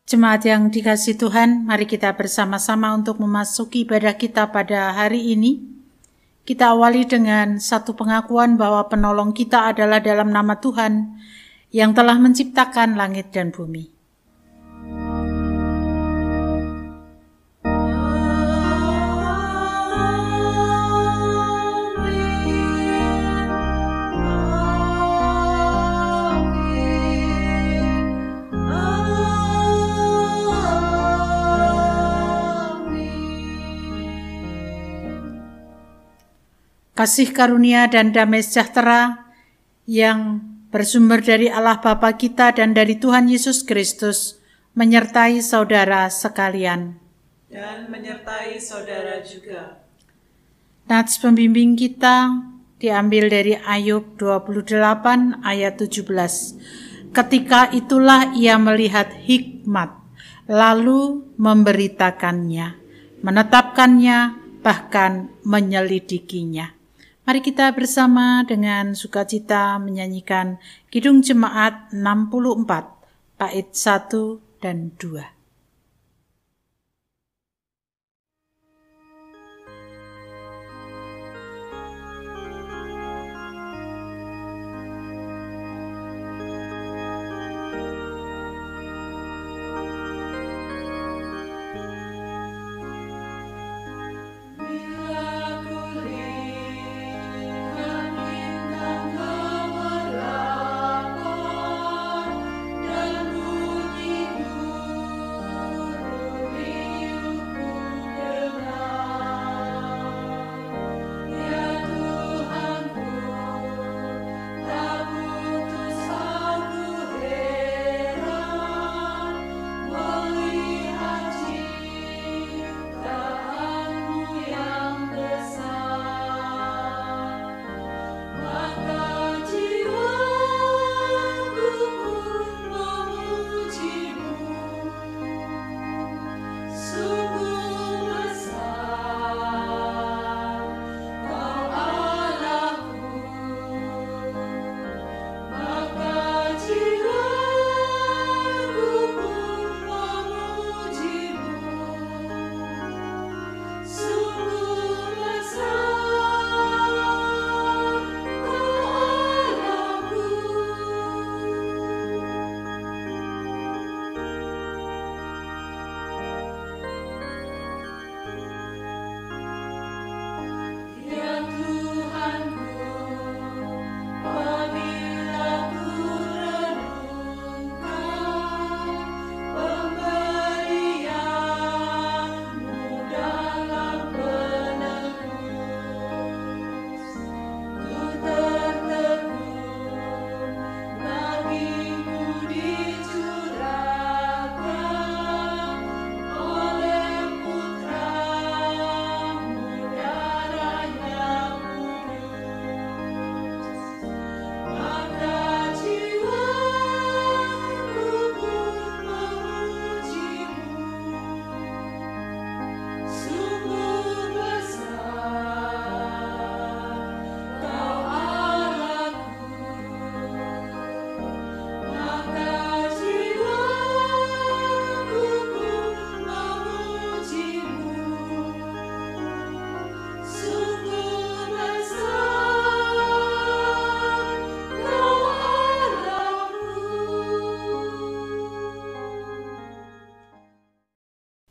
Jemaat yang dikasihi Tuhan, mari kita bersama-sama untuk memasuki ibadah kita pada hari ini. Kita awali dengan satu pengakuan bahwa penolong kita adalah dalam nama Tuhan yang telah menciptakan langit dan bumi. Kasih karunia dan damai sejahtera yang bersumber dari Allah Bapa kita dan dari Tuhan Yesus Kristus menyertai saudara sekalian. Dan menyertai saudara juga. Nats pembimbing kita diambil dari Ayub 28 ayat 17. Ketika itulah ia melihat hikmat, lalu memberitakannya, menetapkannya, bahkan menyelidikinya. Mari kita bersama dengan sukacita menyanyikan Kidung Jemaat 64, bait 1 dan 2.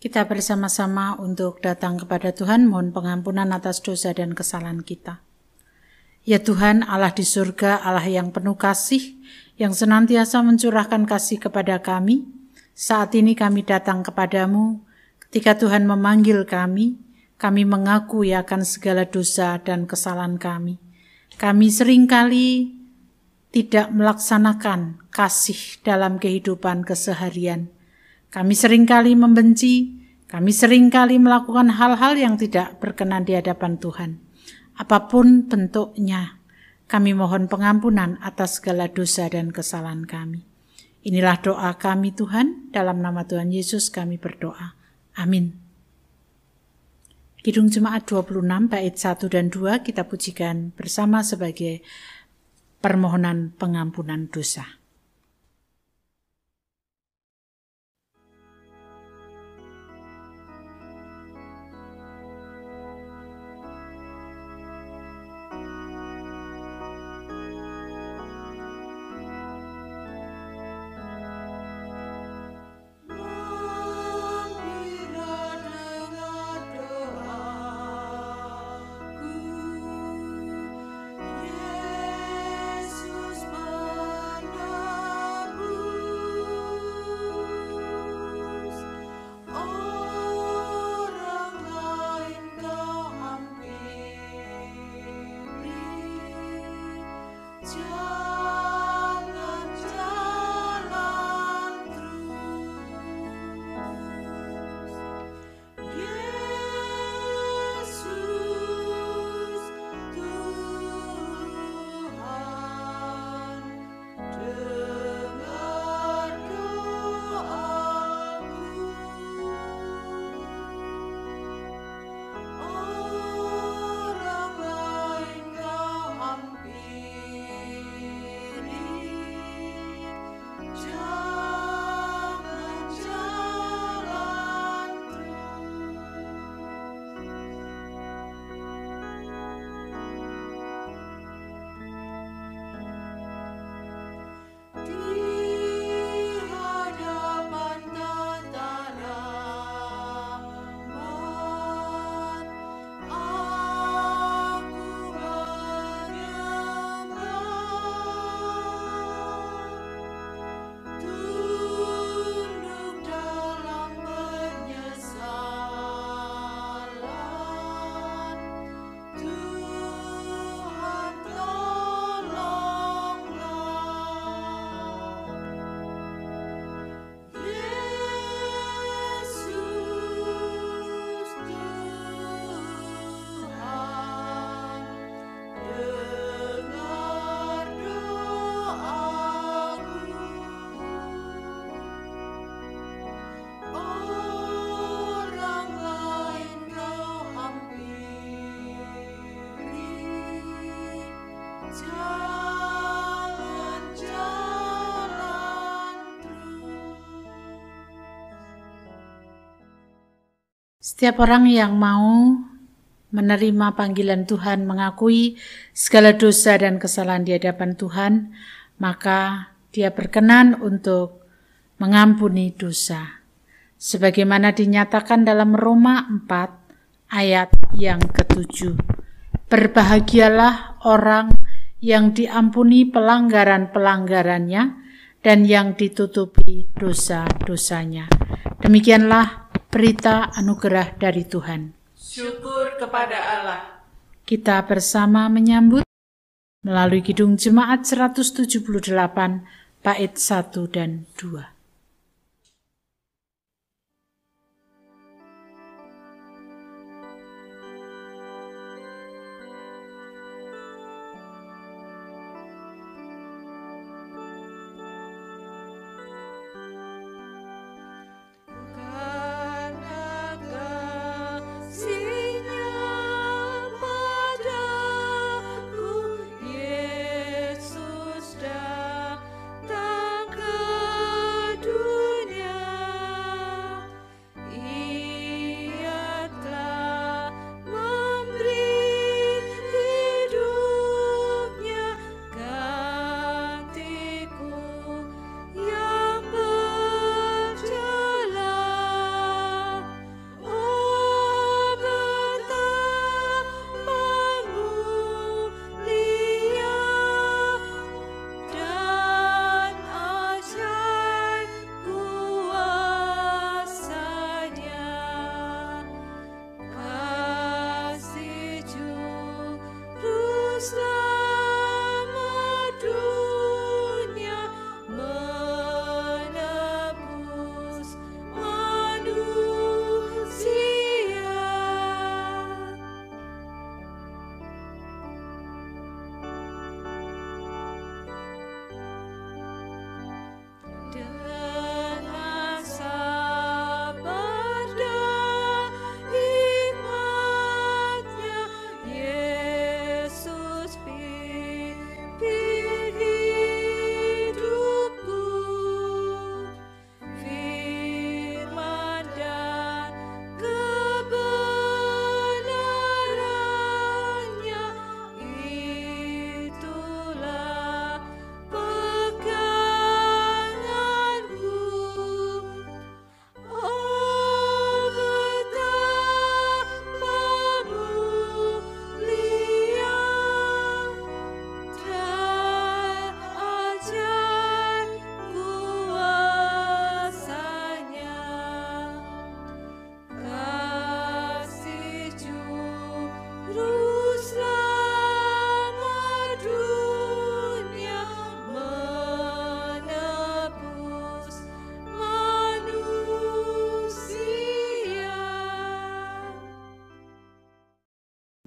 Kita bersama-sama untuk datang kepada Tuhan, mohon pengampunan atas dosa dan kesalahan kita. Ya Tuhan, Allah di surga, Allah yang penuh kasih, yang senantiasa mencurahkan kasih kepada kami. Saat ini kami datang kepadamu, ketika Tuhan memanggil kami mengakui akan segala dosa dan kesalahan kami. Kami seringkali tidak melaksanakan kasih dalam kehidupan keseharian. Kami seringkali membenci, kami seringkali melakukan hal-hal yang tidak berkenan di hadapan Tuhan. Apapun bentuknya, kami mohon pengampunan atas segala dosa dan kesalahan kami. Inilah doa kami Tuhan, dalam nama Tuhan Yesus kami berdoa. Amin. Kidung Jemaat 26 bait 1 dan 2 kita pujikan bersama sebagai permohonan pengampunan dosa. Setiap orang yang mau menerima panggilan Tuhan, mengakui segala dosa dan kesalahan di hadapan Tuhan, maka dia berkenan untuk mengampuni dosa. Sebagaimana dinyatakan dalam Roma 4 ayat yang ke-7. Berbahagialah orang yang diampuni pelanggaran-pelanggarannya dan yang ditutupi dosa-dosanya. Demikianlah berita anugerah dari Tuhan. Syukur kepada Allah. Kita bersama menyambut melalui Kidung Jemaat 178 bait 1 dan 2.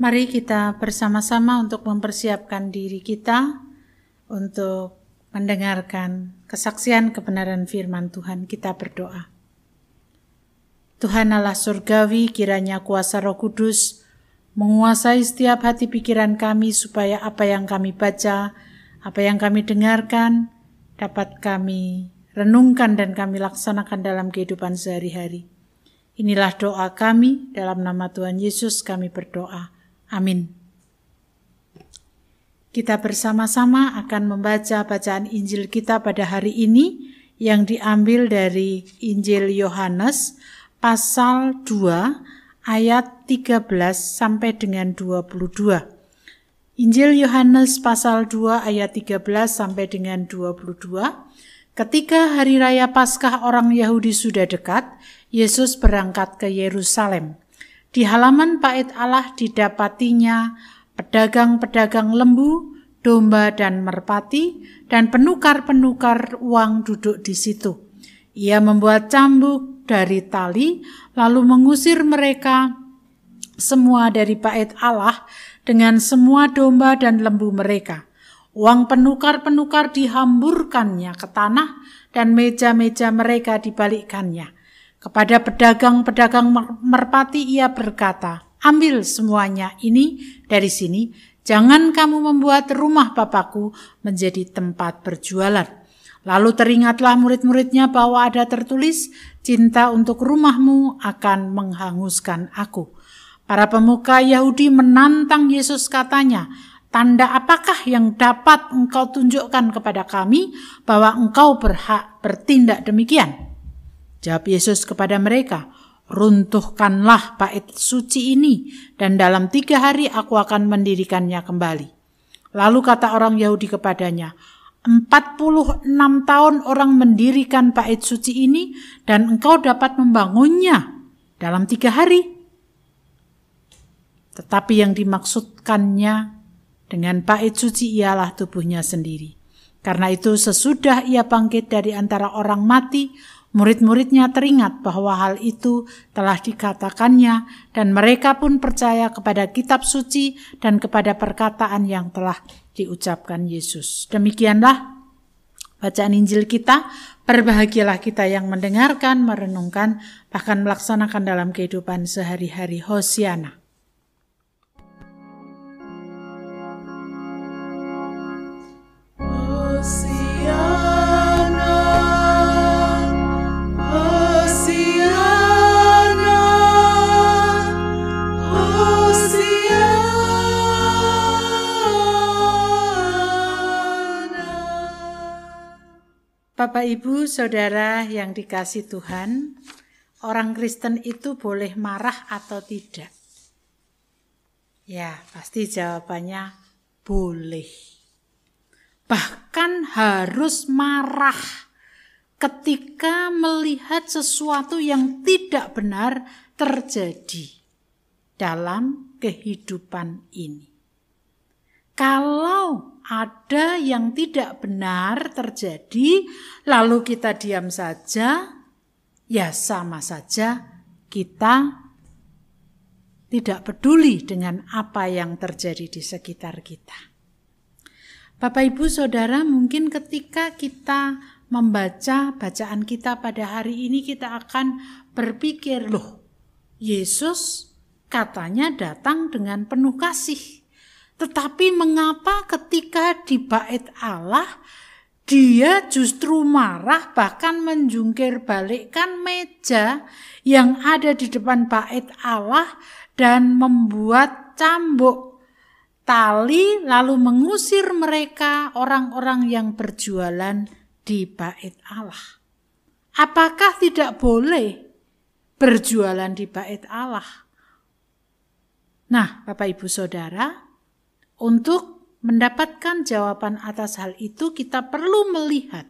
Mari kita bersama-sama untuk mempersiapkan diri kita untuk mendengarkan kesaksian kebenaran firman Tuhan. Kita berdoa. Tuhan Allah surgawi, kiranya kuasa Roh Kudus menguasai setiap hati pikiran kami supaya apa yang kami baca, apa yang kami dengarkan dapat kami renungkan dan kami laksanakan dalam kehidupan sehari-hari. Inilah doa kami, dalam nama Tuhan Yesus kami berdoa. Amin. Kita bersama-sama akan membaca bacaan Injil kita pada hari ini yang diambil dari Injil Yohanes pasal 2 ayat 13 sampai dengan 22. Injil Yohanes pasal 2 ayat 13 sampai dengan 22. Ketika hari raya Paskah orang Yahudi sudah dekat, Yesus berangkat ke Yerusalem. Di halaman bait Allah didapatinya pedagang-pedagang lembu, domba dan merpati, dan penukar-penukar uang duduk di situ. Ia membuat cambuk dari tali, lalu mengusir mereka semua dari bait Allah dengan semua domba dan lembu mereka. Uang penukar-penukar dihamburkannya ke tanah, dan meja-meja mereka dibalikkannya. Kepada pedagang-pedagang merpati ia berkata, "Ambil semuanya ini dari sini, jangan kamu membuat rumah Bapakku menjadi tempat berjualan." Lalu teringatlah murid-muridnya bahwa ada tertulis, cinta untuk rumahmu akan menghanguskan aku. Para pemuka Yahudi menantang Yesus, katanya, tanda apakah yang dapat engkau tunjukkan kepada kami bahwa engkau berhak bertindak demikian? Jawab Yesus kepada mereka, runtuhkanlah bait suci ini, dan dalam 3 hari aku akan mendirikannya kembali. Lalu kata orang Yahudi kepadanya, 46 tahun orang mendirikan bait suci ini, dan engkau dapat membangunnya dalam 3 hari. Tetapi yang dimaksudkannya dengan bait suci ialah tubuhnya sendiri. Karena itu sesudah ia bangkit dari antara orang mati, murid-muridnya teringat bahwa hal itu telah dikatakannya, dan mereka pun percaya kepada kitab suci dan kepada perkataan yang telah diucapkan Yesus. Demikianlah bacaan Injil kita. Berbahagialah kita yang mendengarkan, merenungkan, bahkan melaksanakan dalam kehidupan sehari-hari. Hosiana. Bapak, Ibu, Saudara yang dikasihi Tuhan, orang Kristen itu boleh marah atau tidak? Ya, pasti jawabannya boleh. Bahkan harus marah ketika melihat sesuatu yang tidak benar terjadi dalam kehidupan ini. Kalau ada yang tidak benar terjadi, lalu kita diam saja, ya sama saja kita tidak peduli dengan apa yang terjadi di sekitar kita. Bapak, Ibu, Saudara, mungkin ketika kita membaca bacaan kita pada hari ini, kita akan berpikir, loh, Yesus katanya datang dengan penuh kasih. Tetapi mengapa ketika di bait Allah, dia justru marah, bahkan menjungkir balikkan meja yang ada di depan bait Allah dan membuat cambuk tali, lalu mengusir mereka, orang-orang yang berjualan di bait Allah. Apakah tidak boleh berjualan di bait Allah? Nah, Bapak, Ibu, Saudara, untuk mendapatkan jawaban atas hal itu, kita perlu melihat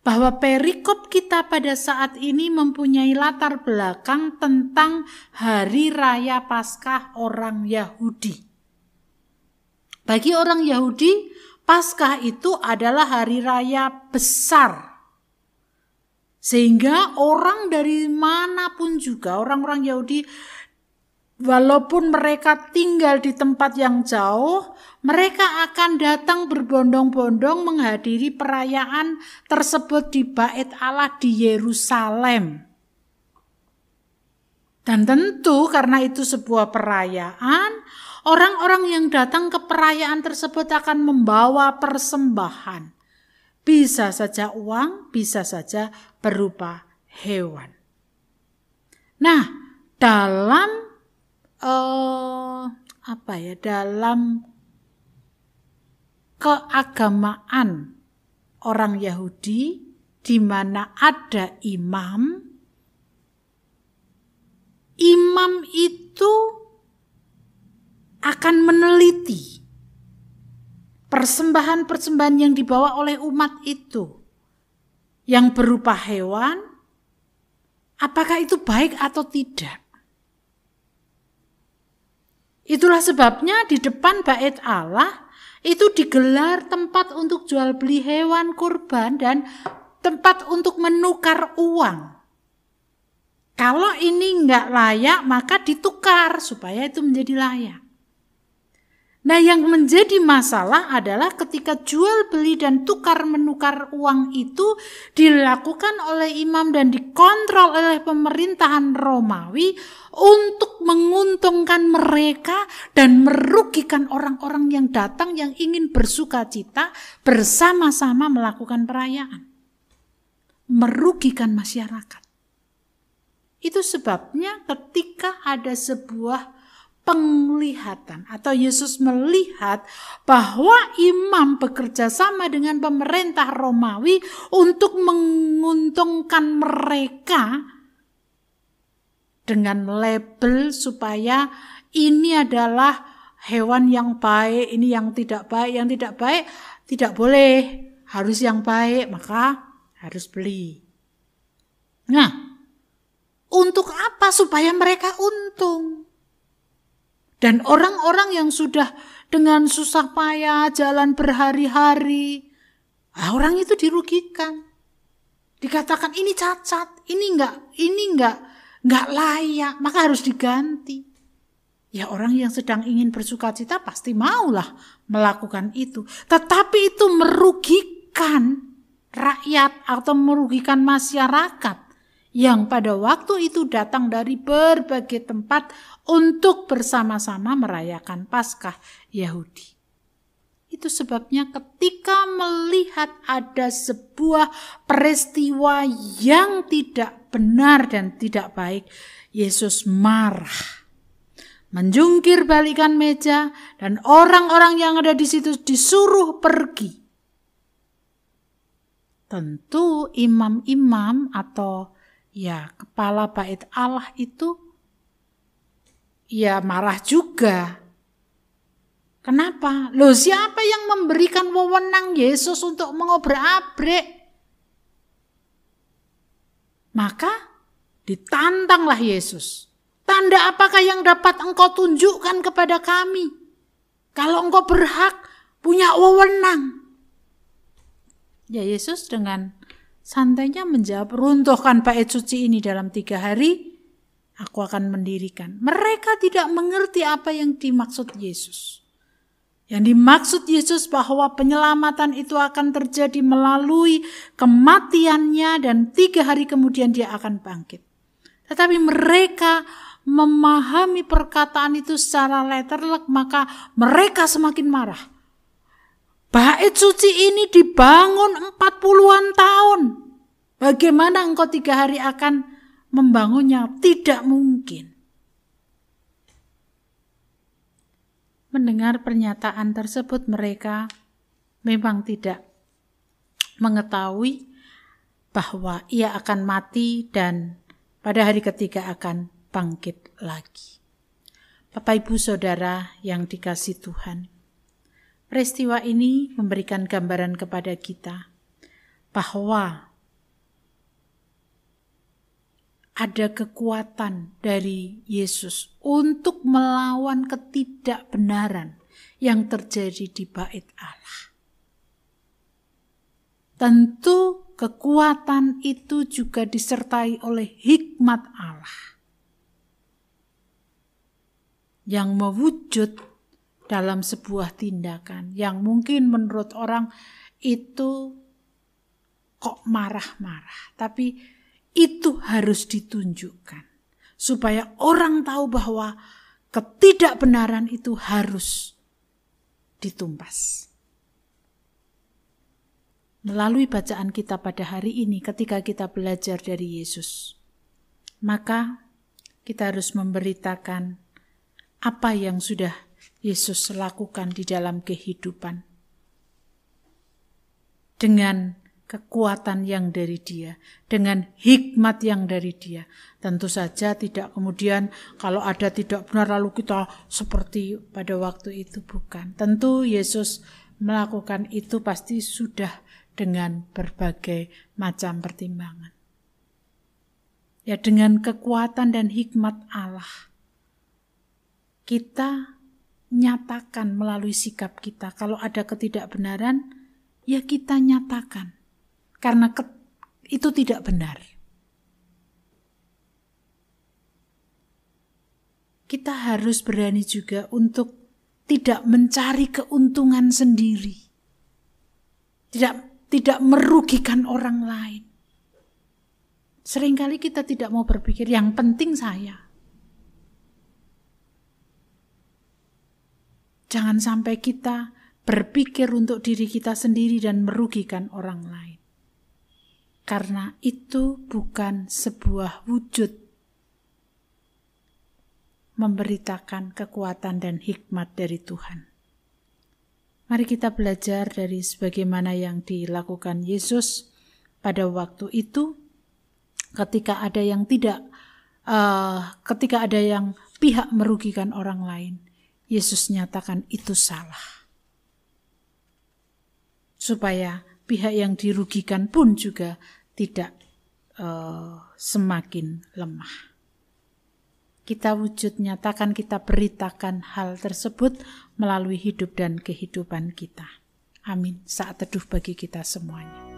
bahwa perikop kita pada saat ini mempunyai latar belakang tentang Hari Raya Paskah orang Yahudi. Bagi orang Yahudi, Paskah itu adalah hari raya besar. Sehingga orang dari manapun juga, orang-orang Yahudi, walaupun mereka tinggal di tempat yang jauh, mereka akan datang berbondong-bondong menghadiri perayaan tersebut di bait Allah di Yerusalem. Dan tentu karena itu sebuah perayaan, orang-orang yang datang ke perayaan tersebut akan membawa persembahan. Bisa saja uang, bisa saja berupa hewan. Nah, dalam dalam keagamaan orang Yahudi, di mana ada imam itu akan meneliti persembahan-persembahan yang dibawa oleh umat itu yang berupa hewan, apakah itu baik atau tidak. Itulah sebabnya di depan bait Allah itu digelar tempat untuk jual beli hewan kurban dan tempat untuk menukar uang. Kalau ini enggak layak, maka ditukar supaya itu menjadi layak. Nah, yang menjadi masalah adalah ketika jual beli dan tukar menukar uang itu dilakukan oleh imam dan dikontrol oleh pemerintahan Romawi untuk menguntungkan mereka dan merugikan orang-orang yang datang yang ingin bersukacita bersama-sama melakukan perayaan. merugikan masyarakat. Itu sebabnya ketika ada sebuah penglihatan atau Yesus melihat bahwa imam bekerja sama dengan pemerintah Romawi untuk menguntungkan mereka dengan label supaya ini adalah hewan yang baik, ini yang tidak baik tidak boleh, harus yang baik, maka harus beli. Nah, untuk apa? Supaya mereka untung. Dan orang-orang yang sudah dengan susah payah jalan berhari-hari, orang itu dirugikan. Dikatakan ini cacat, ini enggak layak, maka harus diganti. Ya orang yang sedang ingin bersukacita pasti maulah melakukan itu. Tetapi itu merugikan rakyat atau merugikan masyarakat yang pada waktu itu datang dari berbagai tempat untuk bersama-sama merayakan Paskah Yahudi. Itu sebabnya ketika melihat ada sebuah peristiwa yang tidak benar dan tidak baik, Yesus marah, menjungkir balikan meja, dan orang-orang yang ada di situ disuruh pergi. Tentu imam-imam atau kepala bait Allah itu marah juga. Kenapa? Loh, siapa yang memberikan wewenang Yesus untuk mengobrak-abrik? Maka ditantanglah Yesus. Tanda apakah yang dapat engkau tunjukkan kepada kami? Kalau engkau berhak, punya wewenang. Ya, Yesus dengan santainya menjawab, runtuhkan bait suci ini dalam 3 hari, aku akan mendirikan. Mereka tidak mengerti apa yang dimaksud Yesus. Yang dimaksud Yesus bahwa penyelamatan itu akan terjadi melalui kematiannya dan 3 hari kemudian dia akan bangkit. Tetapi mereka memahami perkataan itu secara letterlek, maka mereka semakin marah. Bait suci ini dibangun 40-an tahun. Bagaimana engkau 3 hari akan membangunnya? Tidak mungkin. Mendengar pernyataan tersebut, mereka memang tidak mengetahui bahwa ia akan mati dan pada hari ketiga akan bangkit lagi. Bapak, Ibu, Saudara yang dikasihi Tuhan, peristiwa ini memberikan gambaran kepada kita bahwa ada kekuatan dari Yesus untuk melawan ketidakbenaran yang terjadi di bait Allah. Tentu kekuatan itu juga disertai oleh hikmat Allah yang mewujud dalam sebuah tindakan yang mungkin menurut orang itu kok marah-marah, tapi itu harus ditunjukkan supaya orang tahu bahwa ketidakbenaran itu harus ditumpas. Melalui bacaan kita pada hari ini ketika kita belajar dari Yesus, maka kita harus memberitakan apa yang sudah Yesus lakukan di dalam kehidupan dengan kekuatan yang dari Dia, dengan hikmat yang dari Dia. Tentu saja tidak kemudian kalau ada tidak benar lalu kita seperti pada waktu itu, bukan. Tentu Yesus melakukan itu pasti sudah dengan berbagai macam pertimbangan. Ya, dengan kekuatan dan hikmat Allah, kita nyatakan melalui sikap kita. Kalau ada ketidakbenaran, ya kita nyatakan. Karena itu tidak benar. Kita harus berani juga untuk tidak mencari keuntungan sendiri. Tidak merugikan orang lain. Seringkali kita tidak mau berpikir yang penting saya. Jangan sampai kita berpikir untuk diri kita sendiri dan merugikan orang lain. karena itu bukan sebuah wujud memberitakan kekuatan dan hikmat dari Tuhan. Mari kita belajar dari sebagaimana yang dilakukan Yesus pada waktu itu, ketika ada yang pihak merugikan orang lain, Yesus nyatakan itu salah. Supaya pihak yang dirugikan pun juga tidak semakin lemah. Kita wujud nyatakan, kita beritakan hal tersebut melalui hidup dan kehidupan kita. Amin. Saat teduh bagi kita semuanya.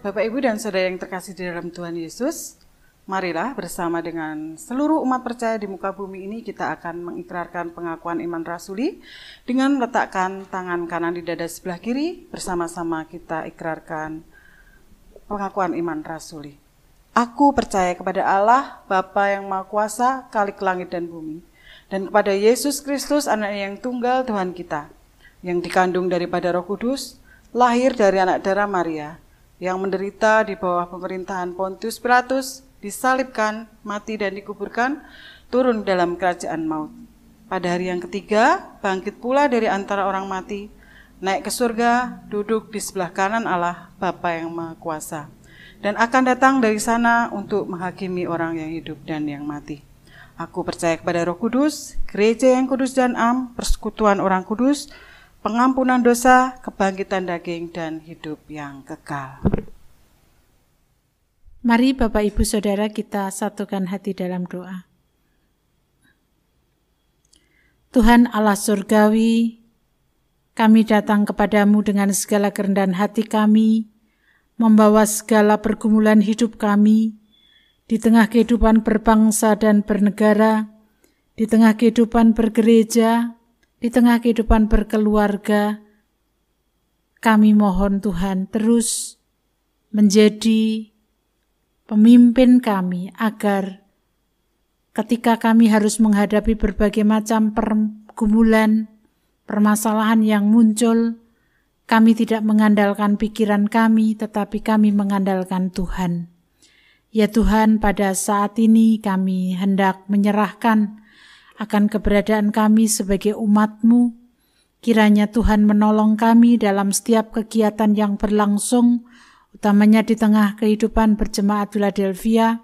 Bapak, Ibu, dan Saudara yang terkasih di dalam Tuhan Yesus, marilah bersama dengan seluruh umat percaya di muka bumi ini kita akan mengikrarkan pengakuan iman rasuli dengan meletakkan tangan kanan di dada sebelah kiri. Bersama-sama kita ikrarkan pengakuan iman rasuli. Aku percaya kepada Allah, Bapa yang Maha Kuasa, Khalik langit dan bumi, dan kepada Yesus Kristus, Anak-Nya yang tunggal Tuhan kita, yang dikandung daripada Roh Kudus, lahir dari anak darah Maria, yang menderita di bawah pemerintahan Pontius Pilatus, disalibkan, mati dan dikuburkan, turun dalam kerajaan maut. Pada hari yang ketiga, bangkit pula dari antara orang mati, naik ke surga, duduk di sebelah kanan Allah, Bapa yang Maha Kuasa, dan akan datang dari sana untuk menghakimi orang yang hidup dan yang mati. Aku percaya kepada Roh Kudus, gereja yang kudus dan am, persekutuan orang kudus, pengampunan dosa, kebangkitan daging, dan hidup yang kekal. Mari Bapak, Ibu, Saudara, kita satukan hati dalam doa. Tuhan Allah surgawi, kami datang kepadamu dengan segala kerendahan hati kami, membawa segala pergumulan hidup kami, di tengah kehidupan berbangsa dan bernegara, di tengah kehidupan bergereja, di tengah kehidupan berkeluarga. Kami mohon Tuhan terus menjadi pemimpin kami, agar ketika kami harus menghadapi berbagai macam pergumulan, permasalahan yang muncul, kami tidak mengandalkan pikiran kami, tetapi kami mengandalkan Tuhan. Ya Tuhan, pada saat ini kami hendak menyerahkan akan keberadaan kami sebagai umat-Mu. Kiranya Tuhan menolong kami dalam setiap kegiatan yang berlangsung, utamanya di tengah kehidupan berjemaat Philadelphia.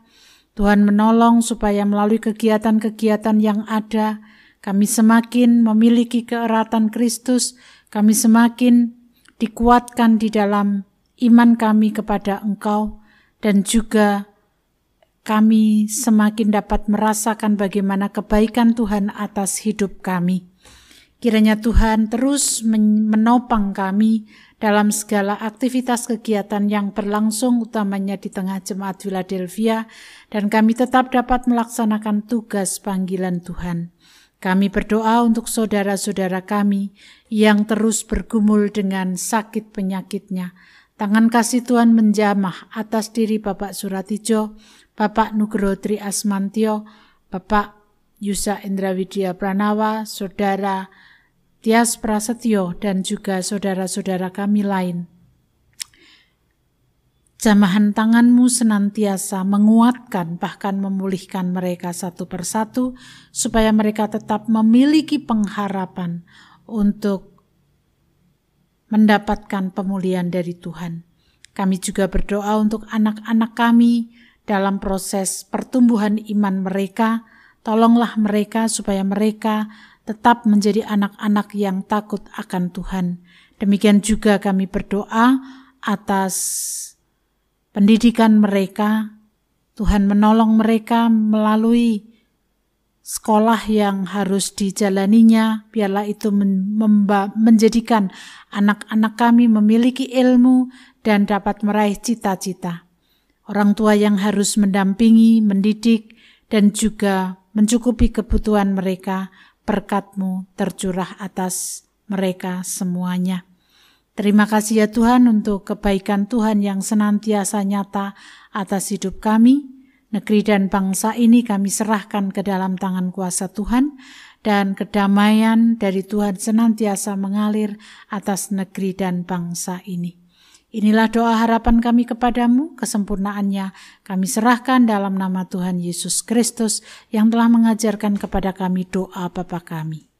Tuhan menolong supaya melalui kegiatan-kegiatan yang ada, kami semakin memiliki keeratan Kristus, kami semakin dikuatkan di dalam iman kami kepada Engkau, dan juga kami semakin dapat merasakan bagaimana kebaikan Tuhan atas hidup kami. Kiranya Tuhan terus menopang kami dalam segala aktivitas kegiatan yang berlangsung, utamanya di tengah jemaat Philadelphia, dan kami tetap dapat melaksanakan tugas panggilan Tuhan. Kami berdoa untuk saudara-saudara kami yang terus bergumul dengan sakit penyakitnya. Tangan kasih Tuhan menjamah atas diri Bapak Suratijo, Bapak Nugroho Tri Asmantio, Bapak Yusa Indra Widya Pranawa, Saudara Tias Prasetyo, dan juga saudara-saudara kami lain. Jamahan tangan-Mu senantiasa menguatkan, bahkan memulihkan mereka satu persatu, supaya mereka tetap memiliki pengharapan untuk mendapatkan pemulihan dari Tuhan. Kami juga berdoa untuk anak-anak kami dalam proses pertumbuhan iman mereka. Tolonglah mereka supaya mereka tetap menjadi anak-anak yang takut akan Tuhan. Demikian juga kami berdoa atas pendidikan mereka. Tuhan menolong mereka melalui sekolah yang harus dijalaninya, biarlah itu menjadikan anak-anak kami memiliki ilmu dan dapat meraih cita-cita. Orang tua yang harus mendampingi, mendidik, dan juga mencukupi kebutuhan mereka, berkat-Mu tercurah atas mereka semuanya. Terima kasih ya Tuhan untuk kebaikan Tuhan yang senantiasa nyata atas hidup kami. Negeri dan bangsa ini kami serahkan ke dalam tangan kuasa Tuhan, dan kedamaian dari Tuhan senantiasa mengalir atas negeri dan bangsa ini. Inilah doa harapan kami kepadamu, kesempurnaannya kami serahkan dalam nama Tuhan Yesus Kristus yang telah mengajarkan kepada kami doa Bapa kami.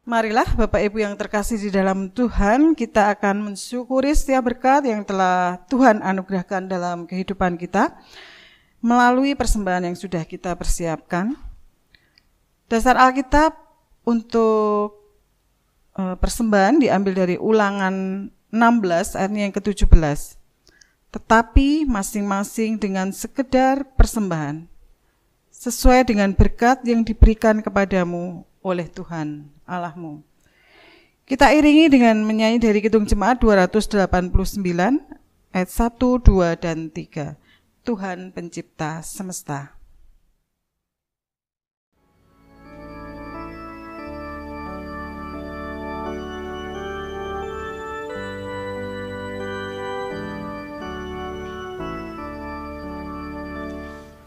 Marilah Bapak Ibu yang terkasih di dalam Tuhan, kita akan mensyukuri setiap berkat yang telah Tuhan anugerahkan dalam kehidupan kita melalui persembahan yang sudah kita persiapkan. Dasar Alkitab untuk persembahan diambil dari Ulangan 16 ayatnya yang ke-17. Tetapi masing-masing dengan sekedar persembahan, sesuai dengan berkat yang diberikan kepadamu oleh Tuhan Allahmu. Kita iringi dengan menyanyi dari Kidung Jemaat 289 ayat 1, 2, dan 3. Tuhan pencipta semesta.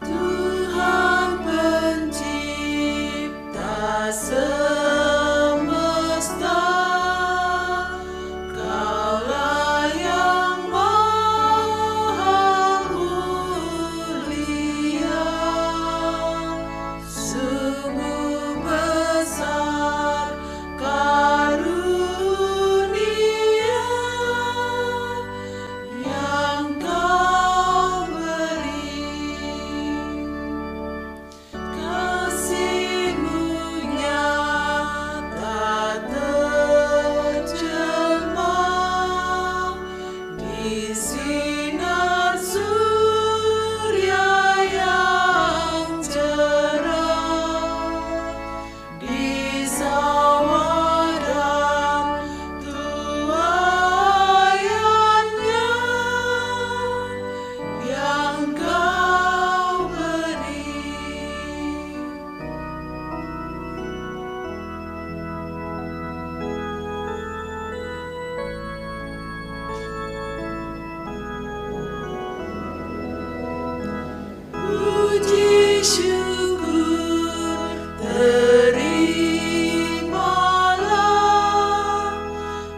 Mulia Puji syukur terimalah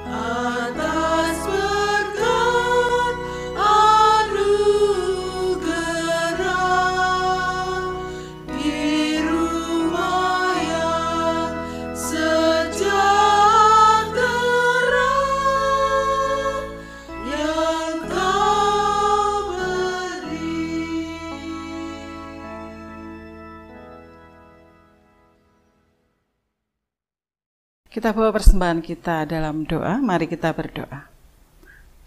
atas berkat anugerah di rumah yang sejahtera yang Kau beri. Kita bawa persembahan kita dalam doa, mari kita berdoa.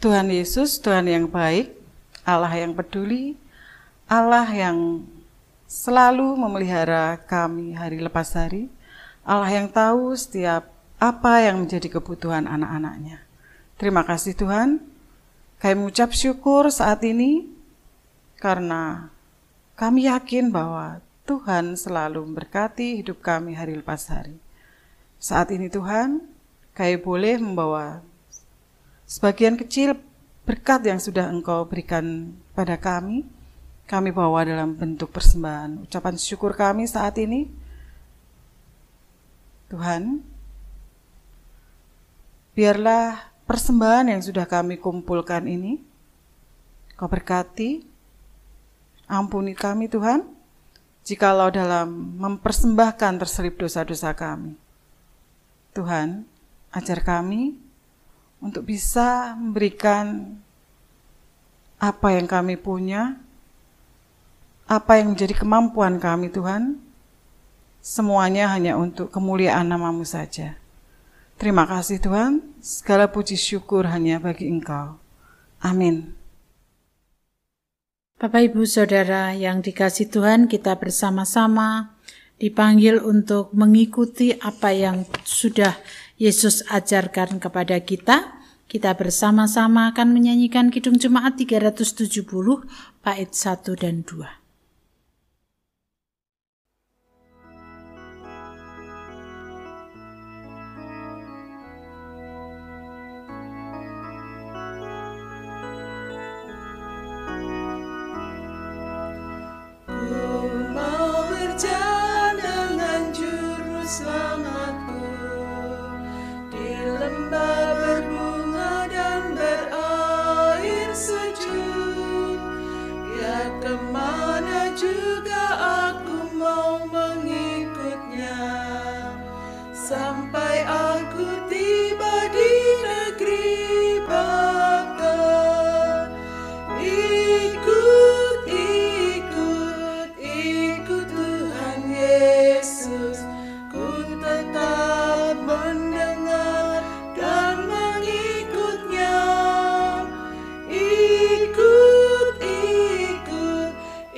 Tuhan Yesus, Tuhan yang baik, Allah yang peduli, Allah yang selalu memelihara kami hari lepas hari, Allah yang tahu setiap apa yang menjadi kebutuhan anak-anaknya. Terima kasih Tuhan, kami mengucap syukur saat ini karena kami yakin bahwa Tuhan selalu memberkati hidup kami hari lepas hari. Saat ini Tuhan, kami boleh membawa sebagian kecil berkat yang sudah Engkau berikan pada kami bawa dalam bentuk persembahan. Ucapan syukur kami saat ini, Tuhan, biarlah persembahan yang sudah kami kumpulkan ini, Kau berkati, ampuni kami Tuhan, jikalau dalam mempersembahkan terselip dosa-dosa kami. Tuhan, ajar kami untuk bisa memberikan apa yang kami punya, apa yang menjadi kemampuan kami Tuhan, semuanya hanya untuk kemuliaan nama-Mu saja. Terima kasih Tuhan, segala puji syukur hanya bagi Engkau. Amin. Bapak Ibu Saudara yang dikasihi Tuhan, kita bersama-sama dipanggil untuk mengikuti apa yang sudah Yesus ajarkan kepada kita. Kita bersama-sama akan menyanyikan Kidung Jemaat 370 bait 1 dan 2. Selamatku di lembah berbunga dan berair sejuk, ya kemana juga aku mau mengikutnya, sampai aku tiba di negeri Bapa. Ikut Tuhan Yesus, tetap mendengar dan mengikutnya.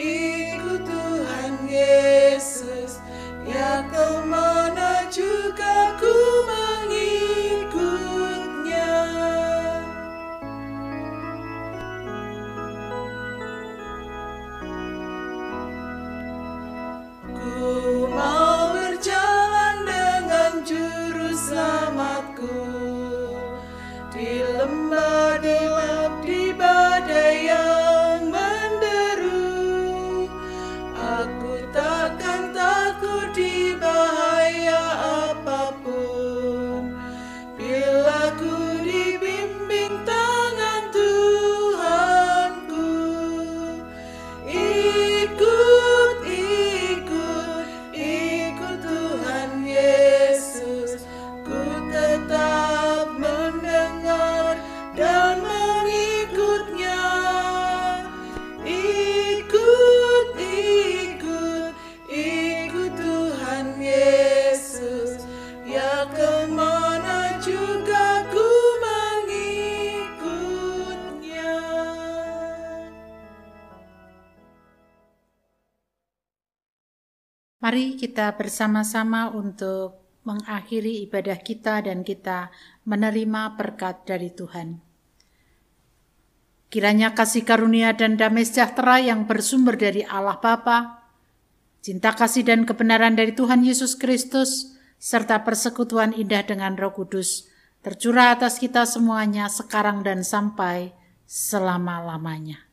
Ikut Tuhan Yesus, ya kemana juga ku mengikutnya. Ku mau berjalan dengan juru selamatku di lembah gelap, di badai yang menderu. Aku takkan takut di bahaya apapun, bila ku dibimbing tangan Tuhanku. Ikut Tuhan Yesus, ku tetap mendengar dan mengikutnya. Ikut Tuhan Yesus, ya kemana juga ku mengikutnya. Mari kita bersama-sama untuk mengakhiri ibadah kita dan kita menerima berkat dari Tuhan. Kiranya kasih karunia dan damai sejahtera yang bersumber dari Allah Bapa, cinta kasih dan kebenaran dari Tuhan Yesus Kristus, serta persekutuan indah dengan Roh Kudus, tercurah atas kita semuanya sekarang dan sampai selama-lamanya.